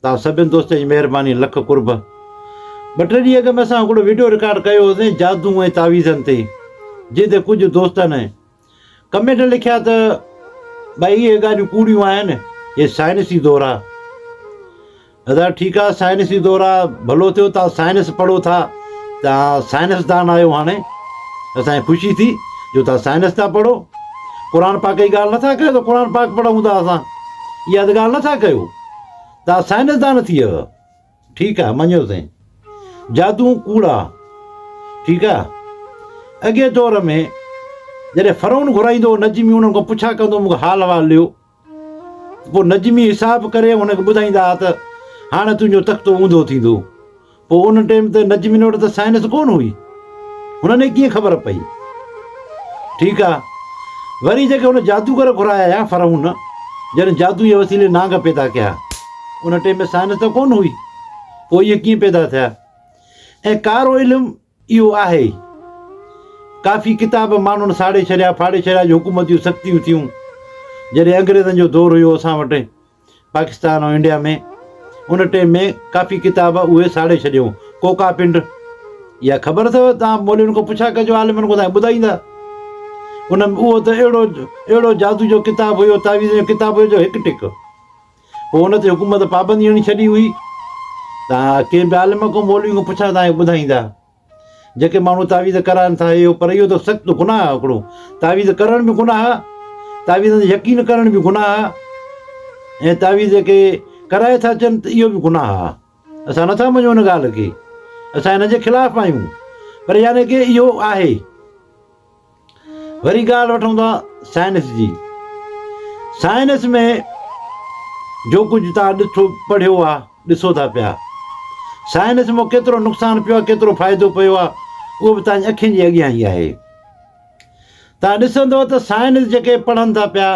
तव्हां सभिनि दोस्तनि जी महिरबानी, लख कुर्ब। 2-3 ॾींहं अॻु में असां हिकिड़ो वीडियो रिकॉर्ड कयो होसीं जादू ऐं तावीज़नि ते, जंहिं ते कुझु दोस्तनि कमेंट लिखिया त भई इहे ॻाल्हियूं कूड़ियूं आहिनि, इहे साइंसी दौरु आहे। दादा ठीकु आहे, साइंसी दौरु आहे, भलो थियो तव्हां साइंस पढ़ो था, तव्हां साइंसदान आहियो। हाणे असांखे ख़ुशी थी जो तव्हां साइंस था पढ़ो। क़ुर पाक जी ॻाल्हि नथा कयो त क़ुर पाक पढ़ूं था असां, इहा त ॻाल्हि नथा कयो। तव्हां साइंसदान थी वियव, ठीकु आहे, मञोसीं जादू कूड़ आहे, ठीकु आहे। अॻे दौर में जॾहिं फ़रौन घुराईंदो नजमी, उन्हनि खां पुछा कंदो मूंखे हाल अहिवाल ॾियो, पोइ नजमी हिसाब करे हुनखे ॿुधाईंदा हुआ त हाणे तुंहिंजो तख़्तो ऊंधो थींदो। पोइ उन टाइम ते नजमी वटि त साइंस कोन हुई, हुननि कीअं ख़बर पई, ठीकु आहे। वरी जेके हुन जादूगर घुराया फ़रौन, जॾहिं जादू जे वसीले नांग पैदा कया, उन टाइम में साइंस त कोन हुई, पोइ इहे कीअं पैदा थिया। ऐं कारो इल्मु इहो आहे, काफ़ी किताब माण्हुनि साड़े छॾिया, फाड़े छॾिया, जो हुकूमत जूं सख़्तियूं थियूं। जॾहिं अंग्रेज़नि जो दौरु हुयो असां वटि पाकिस्तान ऐं इंडिया में, उन टाइम में काफ़ी किताब उहे साड़े छॾियूं। कोका पिंड, इहा ख़बर अथव, तव्हां मौलवियुनि खां पुछा कजो, आलिमनि खां तव्हां ॿुधाईंदा। उन उहो त अहिड़ो जादू जो किताबु हुयो, तावीज़ जो किताबु हुयो जो हिकु टिक। पोइ हुन ते हुकूमत पाबंदी हणी छॾी हुई। तव्हां कंहिं बि आलिम खां मौलवी खां पुछा तव्हांखे ॿुधाईंदा। जेके माण्हू तावीज़ कराइनि था इहो, पर इहो त सख़्तु गुनाह आहे हिकिड़ो। तावीज़ करण बि गुनाह, तावीज़ ते यकीन करण बि गुनाह, ऐं तावीज़ जेके कराए था अचनि त इहो बि गुनाह आहे। असां नथा मञूं हिन ॻाल्हि खे, असां हिन जे ख़िलाफ़ु आहियूं, पर यानी की इहो आहे। वरी ॻाल्हि वठूं था साइंस जी। साइंस में जो कुझु तव्हां ॾिठो पढ़ियो आहे, ॾिसो था पिया, साइंस में केतिरो नुक़सानु पियो आहे, केतिरो फ़ाइदो पियो आहे, उहो बि तव्हांजी अखियुनि जे अॻियां ई आहे। तव्हां ॾिसंदव त साइंस जेके पढ़नि था पिया,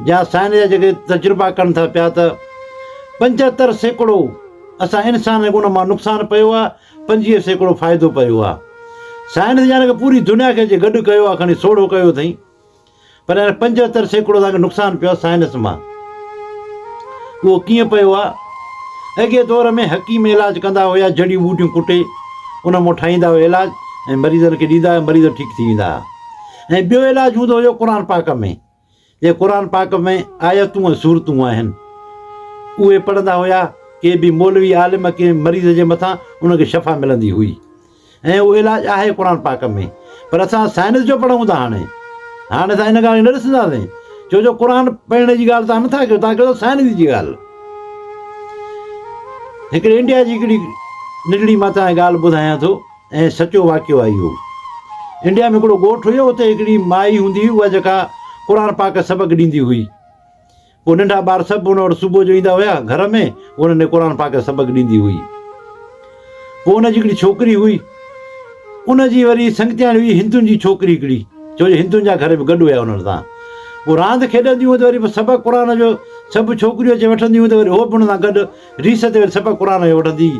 या साइंस जा जेके तजुर्बा कनि था पिया, त 75% असां इंसान उन मां नुक़सानु पियो आहे, 25% फ़ाइदो पियो आहे। साइंस यानी की पूरी दुनिया खे जे गॾु कयो आहे, खणी सोढ़ो कयो अथई, पर 75% तव्हांखे नुक़सानु पियो आहे साइंस मां। उहो कीअं पियो आहे, अॻे दौर में हकीम इलाजु कंदा हुया, जड़ियूं ॿूटियूं कुटे उन मां ठाहींदा हुआ इलाजु, ऐं मरीज़नि खे ॾींदा हुआ, मरीज़ ठीकु थी वेंदा हुआ। ऐं ॿियो इलाजु हूंदो हुयो क़ुर पाक में, जे क़ुर पाक में आयतूं ऐं सूरतूं आहिनि, उहे पढ़ंदा हुया। के बि मौलवी आलिम के मरीज़ जे मथां उनखे शफ़ा मिलंदी हुई, ऐं उहो इलाजु आहे क़ुर पाक में। पर असां साइंस जो पढ़ूं था हाणे असां इन ॻाल्हि न ॾिसंदासीं, छो जो क़ुर पढ़ण जी ॻाल्हि तव्हां नथा कयो, तव्हां कयो साइंस जी ॻाल्हि। हिकिड़ी इंडिया जी हिकिड़ी निकिड़ी मां तव्हांखे ॻाल्हि ॿुधायां थो, ऐं सचो वाक़ियो आहे इहो। इंडिया में हिकिड़ो ॻोठु हुयो, हुते हिकिड़ी माई हूंदी हुई, उहा जेका क़ुर पाक सबक़ु ॾींदी हुई। पोइ नंढा ॿार सभु हुन वटि सुबुह जो ईंदा हुया घर में, उन्हनि क़ुर पाक सबक़ु ॾींदी हुई। पोइ हुनजी हिकिड़ी छोकिरी हुई, उनजी वरी संगतियाणी हुई हिंदुनि जी छोकिरी हिकिड़ी, छो जो हिंदुनि जा घर बि गॾु हुया हुन सां। पोइ रांदि खेॾंदियूं हुयूं त वरी सबक़ु क़ुर जो सभु छोकिरियूं अची वठंदियूं, त वरी उहो बि हुन सां गॾु रीस ते वरी सबक़ु क़ुर जो वठंदी।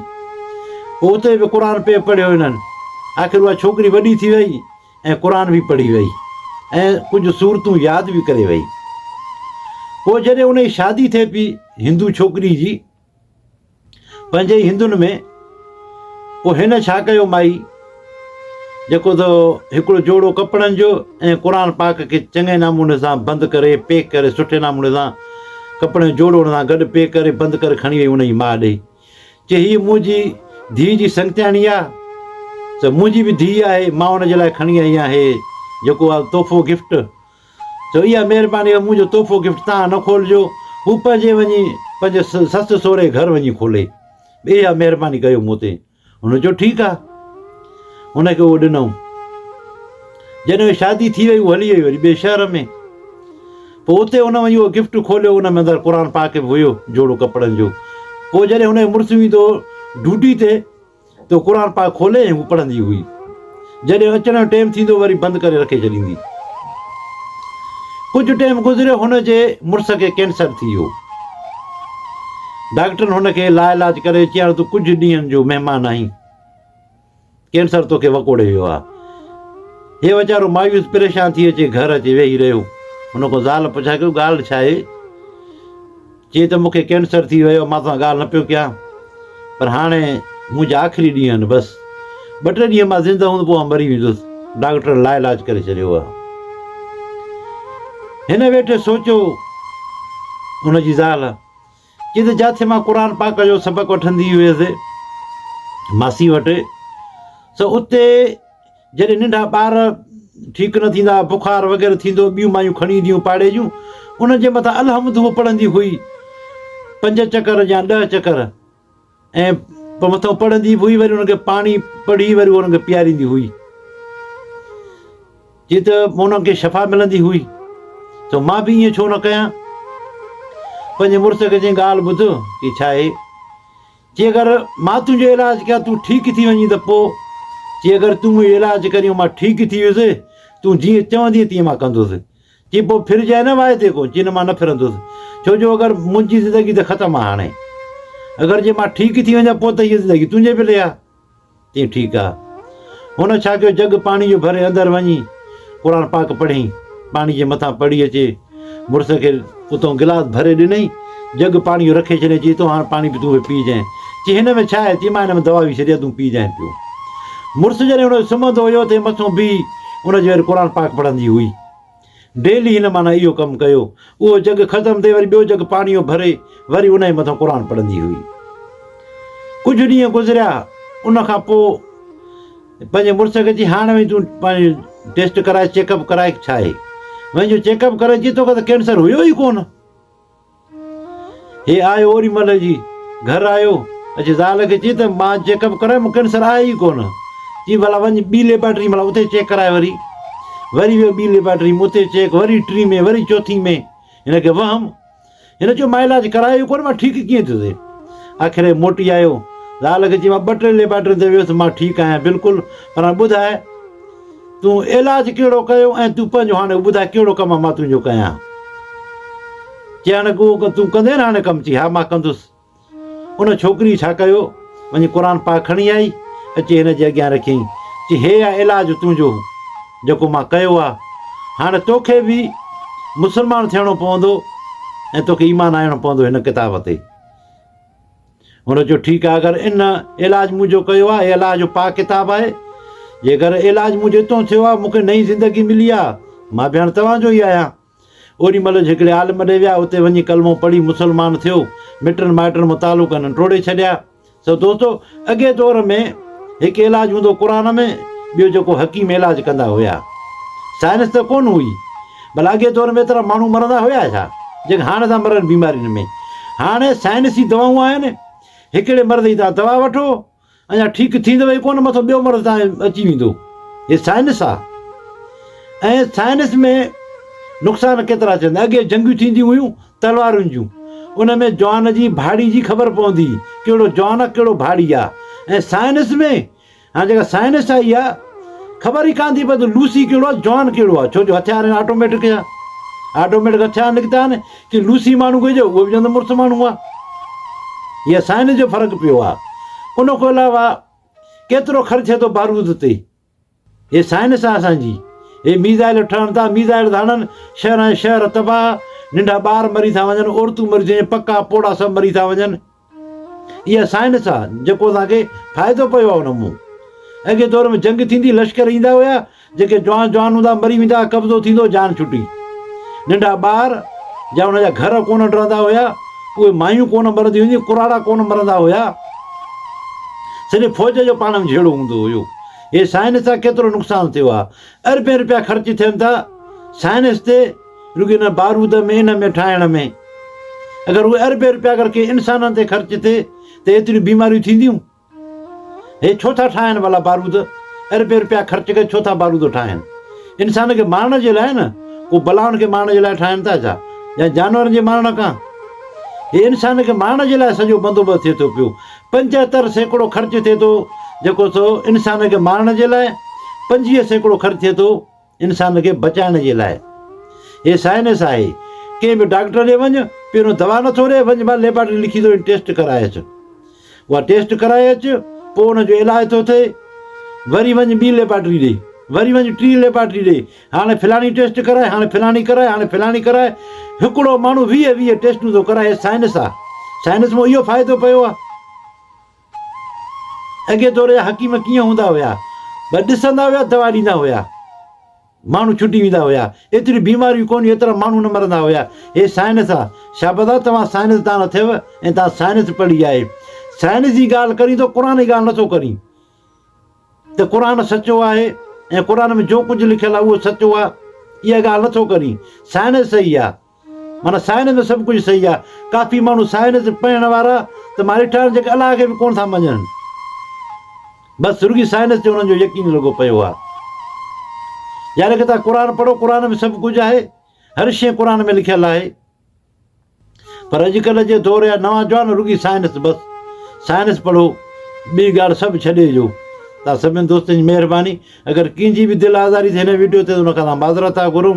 पोइ उते बि क़ुर पे पढ़ियो हिननि। आख़िर उहा छोकिरी वॾी थी वई ऐं क़ुर बि पढ़ी वई, ऐं कुझु सूरतूं यादि बि करे वई। पोइ जॾहिं उनजी शादी थिए पई हिंदू छोकिरी जी, पंहिंजे हिंदुनि में, पोइ हिन छा कयो, माई जेको त हिकिड़ो जोड़ो कपिड़नि जो ऐं क़ुर पाक खे चङे नमूने सां बंदि करे, पैक करे, सुठे नमूने सां कपिड़े जो जोड़ो हुन सां गॾु पैक करे बंदि करे खणी वई उनजी माउ ॾे। चई हीअ मुंहिंजी धीउ जी संगतियाणी आहे, त मुंहिंजी बि धीउ आहे, मां हुनजे लाइ खणी आई आहियां हे जेको आहे तोहफ़ो गिफ्ट। त इहा महिरबानी आहे, मुंहिंजो तोहफ़ो गिफ्ट तव्हां न खोलिजो, हू पंहिंजे वञी पंहिंजे ससु सहुरे घर वञी खोले, इहा महिरबानी कयो मूं ते। हुन चयो ठीकु आहे, हुनखे उहो ॾिनऊं। जॾहिं शादी थी वई, उहा हली वई वरी ॿिए शहर में। पोइ उते हुन वञी उहो गिफ्ट खोलियो, हुन में अंदरि क़ुर पाक बि हुयो, जोड़ो कपिड़नि जो। पोइ जॾहिं हुनजो मुड़ुसु ईंदो ड्यूटी ते, त क़ुर पाक खोले ऐं हू पढ़ंदी हुई। जॾहिं अचण जो टाइम थींदो वरी बंदि करे रखे छॾींदी। कुझु टाइम गुज़रियो, हुनजे मुड़ुस खे कैंसर थी वियो। डॉक्टरनि हुनखे लाइलाज करे चयां तूं कुझु ॾींहंनि जो महिमान आहीं, कैंसर तोखे वकोड़े वियो आहे। हे वीचारो मायूस परेशान थी अचे घर अची वेही रहियो। हुन खां ज़ाल पुछा कयो ॻाल्हि छा आहे? चई त मूंखे कैंसर थी वियो, मां सां ॻाल्हि न पियो कयां, पर हाणे मुंहिंजा आख़िरी ॾींहं आहिनि, बसि 2-3 ॾींहं मां ज़िंदा हूंदो पोइ मरी वेंदुसि। डॉक्टर लाइलाज करे छॾियो आहे। हिन वेठे सोचियो हुनजी ज़ाल, चई त जिथे मां क़ुर पाक जो सबक़ु वठंदी हुयसि मासी वटि, सो उते जॾहिं नंढा ॿार ठीकु न थींदा, बुखार वग़ैरह थींदो, ॿियूं मायूं खणी ईंदियूं पाड़े जूं, उनजे मथां अलहमद उहो पढ़ंदी हुई 5 चकर या 10 चकर, ऐं पोइ मथां पढ़ंदी हुई, वरी हुनखे पाणी पढ़ी वरी हुनखे पीआरींदी हुई, चई त हुनखे शफ़ा मिलंदी हुई। त मां बि ईअं छो न कयां। पंहिंजे मुड़ुस खे चई ॻाल्हि ॿुध की छा आहे, चई अगरि मां तुंहिंजो इलाजु कयां तूं ठीकु थी वञी त पोइ, चई अगरि तूं मुंहिंजो इलाजु करियो मां ठीकु थी वियुसि, तूं जीअं चवंदी तीअं मां कंदुसि। चई पोइ फिरजांइ न वाइदे कोन, चई न मां न फिरंदुसि, छो जो अगरि मुंहिंजी ज़िंदगी त ख़तमु आहे हाणे, अगरि जे मां ठीकु थी वञा पोइ त हीअ ज़िंदगी तुंहिंजे बि आहे। चई ठीकु आहे। हुन छा कयो, जग पाणी जो भरे अंदरि वञी क़ुर पाक पढ़ियईं, पाणी जे मथां पढ़ी अचे, मुड़ुस खे उतां गिलास भरे ॾिनई, जग पाणी जो रखे छॾियईं, चई तो हाणे पाणी बि तूं पीजांइ। चई हिन में छा आहे, चई मां हिन में दवा बि छॾिया, तूं पीजांइ पियो। मुड़ुस जॾहिं हुन सुम्हंदो हुयो त मथां बि हुनजे वरी क़ुर पाक पढ़ंदी हुई। डेली हिन माना इहो कमु कयो, उहो जग ख़तमु थिए वरी ॿियो जग पाणी जो भरे वरी उन जे मथां क़ुर पढ़ंदी हुई। कुझु ॾींहं गुज़रिया, उन खां पोइ पंहिंजे मुड़ुस खे चई हाणे वञी तूं पंहिंजो टेस्ट कराए, चेकअप कराए, छा आहे वञो चेकअप करे, चई तोखे त कैंसर हुयो ई कोन। हे आयो ओड़ी महिल जी घर आयो, अचे ज़ाल खे चई त मां चेकअप कराए मूंखे कैंसर आहे ई कोन। चई भला वञी ॿी लेबोरेटरी भला उते चेक कराए, वरी वियो ॿी लेबोरेटरी में उते चेक, वरी 3 में, वरी 4 में, हिनखे वहम। हिन चयो मां इलाजु करायो कोन, मां ठीकु कीअं थियुसि। आख़िर मोटी आयो, ज़ाल खे चई मां 2-3 लेबोरेटरी ते वियुसि, मां ठीकु आहियां बिल्कुलु, पर ॿुधाए तूं इलाजु कहिड़ो कयो ऐं तूं पंहिंजो हाणे ॿुधाए कहिड़ो कमु मां तुंहिंजो कयां। चई हाणे तूं कंदे न हाणे कमु, चई हा मां कंदुसि। उन छोकिरी छा कयो, वञी क़ुर पाक खणी आई, अची हिन जे अॻियां रखियईं, चई हे आहे इलाजु तुंहिंजो जेको मां कयो आहे, हाणे तोखे बि मुस्लमान थियणो पवंदो ऐं तोखे ईमान आणणो पवंदो हिन किताब ते। हुन चयो ठीकु आहे, अगरि इन इलाजु मुंहिंजो कयो आहे, इलाजु पाक किताब आहे, जेकर इलाजु मुंहिंजो हितां थियो आहे, मूंखे नई ज़िंदगी मिली आहे, मां बि हाणे तव्हांजो ई आहियां। ओॾी महिल हिकिड़े आलिम ॾे विया, उते वञी कलमो पढ़ी मुस्लमान थियो, मिटनि माइटनि में तालुकनि टोड़े छॾिया। सो दोस्तो, अॻे दौर में हिकु इलाजु हूंदो क़ुर में, ॿियो जेको हकीम इलाजु कंदा हुया, साइंस त कोन हुई। भला अॻे दौर में एतिरा माण्हू मरंदा हुया छा जेके हाणे था मरनि बीमारियुनि में। हाणे साइंसी दवाऊं आहिनि, हिकिड़े मर्द जी तव्हां दवा वठो, अञा ठीकु थींदव ई कोन, मथां ॿियो मर्द तव्हां अची वेंदो। हे साइंस आहे। ऐं साइंस में नुक़सान केतिरा चवंदा, अॻे जंगियूं थींदियूं हुयूं तलवारुनि जूं, उन में जवान जी भाड़ी जी ख़बर पवंदी, कहिड़ो जवान आहे कहिड़ो भाड़ी आहे। ऐं साइंस में हाणे जेका साइंस आई आहे, ख़बर ई कान थी पए लूसी कहिड़ो आहे, जवान कहिड़ो आहे, छो जो हथियार ऑटोमेटिक आहे, ऑटोमेटिक हथियार निकिता आहिनि कि लूसी माण्हू घुरिजो, उहो बि चवंदो मुड़ुस माण्हू आहे। इहा साइंस जो फ़र्क़ु पियो आहे। उन खां अलावा केतिरो ख़र्चु थिए थो बारूद ते, हे साइंस आहे असांजी। हे मीज़ाइल ठहनि था, मीज़ाइल था हणनि, शहर तबाह, नंढा ॿार मरी था वञनि, औरतूं मरी थियूं, पका पोड़ा सभु मरी था वञनि। इहा साइंस आहे जेको असांखे फ़ाइदो पियो आहे हुन मूं। अॻे दौर में जंग थींदी, लश्कर ईंदा हुया, जेके जवान हूंदा मरी वेंदा, कब्ज़ो थींदो, जान छुटी। नंढा ॿार जा हुनजा घर कोन रहंदा हुया, उहे मायूं कोन मरंदी हुयूं, कुराड़ा कोन मरंदा हुया, सॼे फ़ौज जो पाण में जहिड़ो हूंदो हुयो। हे साइंस सां केतिरो नुक़सानु थियो आहे। अरबे रुपया ख़र्च थियनि था साइंस ते, रुॻो हिन बारूद में, इन में ठाहिण में। अगरि उहे अरबे रुपया अगरि के इंसाननि ते ख़र्च थिए त एतिरियूं बीमारियूं थींदियूं। हे छो था ठाहिनि भला बारूद, अरबे रुपया ख़र्च करे छो था बारूद ठाहिनि? इंसान खे मारण जे लाइ न, को बलाउनि खे मारण जे लाइ ठाहिनि था छा, या जानवरनि जे मारण खां? हे इंसान खे मारण जे लाइ सॼो बंदोबस्तु थिए थो पियो। 75% ख़र्चु थिए थो जेको सो इंसान खे मारण जे लाइ, 25% ख़र्चु थिए थो इंसान खे बचाइण जे लाइ। हे साइंस आहे। कंहिं बि डॉक्टर ॾे वञु, पहिरियों दवा नथो ॾे, वञु मां लेबोरेटरी लिखी थो टेस्ट कराए अचु, उहा टेस्ट कराए अचु, पोइ हुनजो इलाजु थो थिए। वरी वञु ॿी लेबोरेटरी ॾे, वरी वञी टी लेबार्टरी ॾे, हाणे फलाणी टेस्ट कराए, हाणे फलाणी कराए, हाणे फलाणी कराए। हिकिड़ो माण्हू 20 टेस्टूं थो कराए। साइंस आहे, साइंस में इहो फ़ाइदो पियो आहे। अॻे दौर जा हकीम कीअं हूंदा हुया, बसि ॾिसंदा हुया, दवा ॾींदा हुया, माण्हू छुटी वेंदा हुया। एतिरी बीमारियूं कोन, एतिरा माण्हू न मरंदा हुया। हे साइंस आहे। शाबत आहे तव्हां साइंसदान थियव ऐं तव्हां साइंस पढ़ी आहे। साइंस जी ॻाल्हि करी थो, क़ुर जी ॻाल्हि नथो करी। त क़ुर सचो आहे ऐं क़ुर में जो कुझु लिखियलु आहे उहो सचो आहे, इहा ॻाल्हि नथो करी। साइंस सही आहे, माना साइंस में सभु कुझु सही आहे। काफ़ी माण्हू साइंस पढ़ण वारा त मां ॾिठा आहिनि जेके अलाह खे बि कोन था मञनि, बसि रुॻी साइंस ते हुननि जो यकीन लॻो पियो आहे। यानी कि तव्हां क़ुर पढ़ो, क़ुर में सभु कुझु आहे, हर शइ क़ुर में लिखियलु आहे। पर अॼुकल्ह जे दौर जा नौजवान रुॻी साइंस, बसि साइंस पढ़ो, ॿी ॻाल्हि सभु छॾे ॾियो। तव्हां सभिनी दोस्तनि जी महिरबानी। अगरि कंहिंजी बि दिलि आज़ारी थिए हिन वीडियो ते त हुनखां तव्हां माज़रत था घुरो।